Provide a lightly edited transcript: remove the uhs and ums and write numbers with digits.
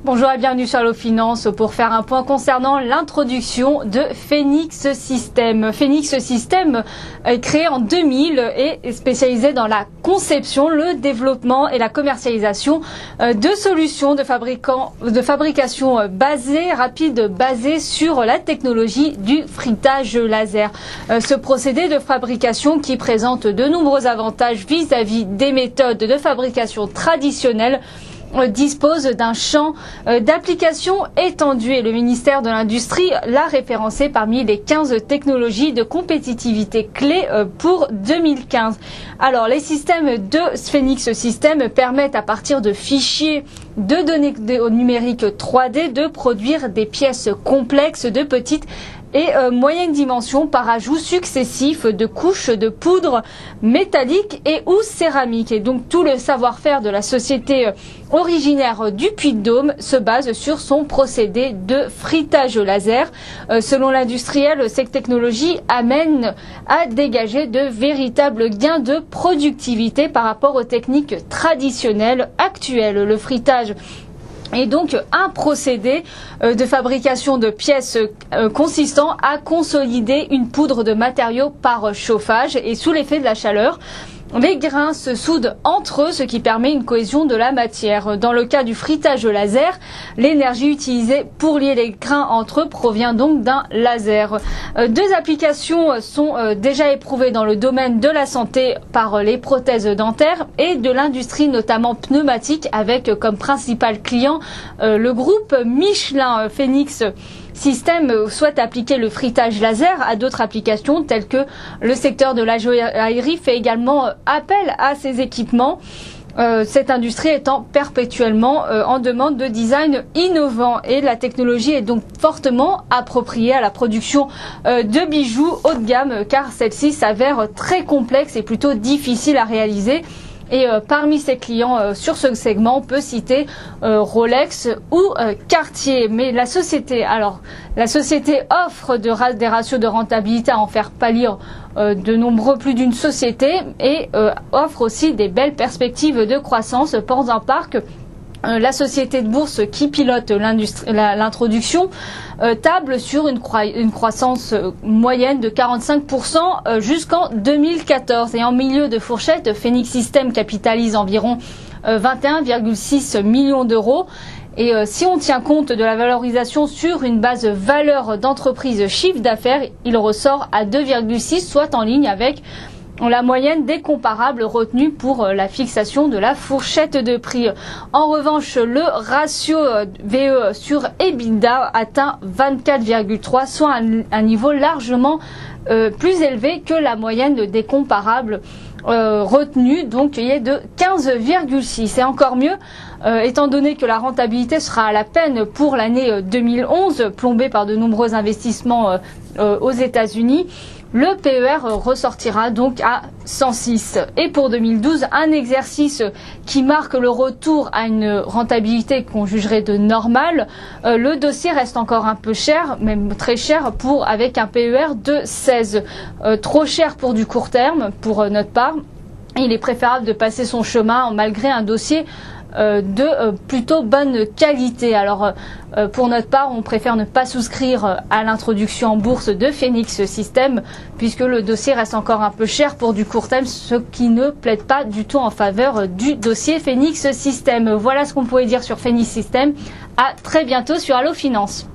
Bonjour et bienvenue sur Allo Finance pour faire un point concernant l'introduction de Phoenix System. Phoenix System est créé en 2000 et est spécialisé dans la conception, le développement et la commercialisation de solutions de fabrication rapide basées sur la technologie du frittage laser. Ce procédé de fabrication qui présente de nombreux avantages vis-à-vis des méthodes de fabrication traditionnelles dispose d'un champ d'application étendu et le ministère de l'Industrie l'a référencé parmi les 15 technologies de compétitivité clés pour 2015. Alors, les systèmes de Phoenix System permettent à partir de fichiers de données numériques 3D de produire des pièces complexes de petites et moyenne dimension par ajout successif de couches de poudre métallique et ou céramique. Et donc tout le savoir-faire de la société originaire du Puy-de-Dôme se base sur son procédé de frittage laser. Selon l'industriel, cette technologie amène à dégager de véritables gains de productivité par rapport aux techniques traditionnelles actuelles. Le frittage est donc un procédé de fabrication de pièces consistant à consolider une poudre de matériaux par chauffage et sous l'effet de la chaleur. Les grains se soudent entre eux, ce qui permet une cohésion de la matière. Dans le cas du frittage laser, l'énergie utilisée pour lier les grains entre eux provient donc d'un laser. Deux applications sont déjà éprouvées dans le domaine de la santé par les prothèses dentaires et de l'industrie, notamment pneumatique, avec comme principal client le groupe Michelin. Phoenix System souhaite appliquer le frittage laser à d'autres applications telles que le secteur de la joaillerie fait également appel à ces équipements. Cette industrie étant perpétuellement en demande de design innovant et la technologie est donc fortement appropriée à la production de bijoux haut de gamme car celle-ci s'avère très complexe et plutôt difficile à réaliser. Et parmi ses clients sur ce segment, on peut citer Rolex ou Cartier. Mais la société offre des ratios de rentabilité à en faire pâlir plus d'une société et offre aussi des belles perspectives de croissance. Pour un parc, la société de bourse qui pilote l'introduction table sur une croissance moyenne de 45% jusqu'en 2014. Et en milieu de fourchette, Phoenix System capitalise environ 21,6 millions d'euros. Et si on tient compte de la valorisation sur une base valeur d'entreprise chiffre d'affaires, il ressort à 2,6, soit en ligne avec la moyenne des comparables retenus pour la fixation de la fourchette de prix. En revanche, le ratio VE sur EBITDA atteint 24,3, soit un niveau largement plus élevé que la moyenne des comparables retenus, donc qui est de 15,6. Et encore mieux, étant donné que la rentabilité sera à la peine pour l'année 2011, plombée par de nombreux investissements aux États-Unis, le PER ressortira donc à 106. Et pour 2012, un exercice qui marque le retour à une rentabilité qu'on jugerait de normale. Le dossier reste encore un peu cher, même très cher, avec un PER de 16. Trop cher pour du court terme, pour notre part. Il est préférable de passer son chemin malgré un dossier de plutôt bonne qualité. Alors pour notre part, on préfère ne pas souscrire à l'introduction en bourse de Phoenix System puisque le dossier reste encore un peu cher pour du court terme, ce qui ne plaide pas du tout en faveur du dossier Phoenix System. Voilà ce qu'on pouvait dire sur Phoenix System. À très bientôt sur Allo Finance.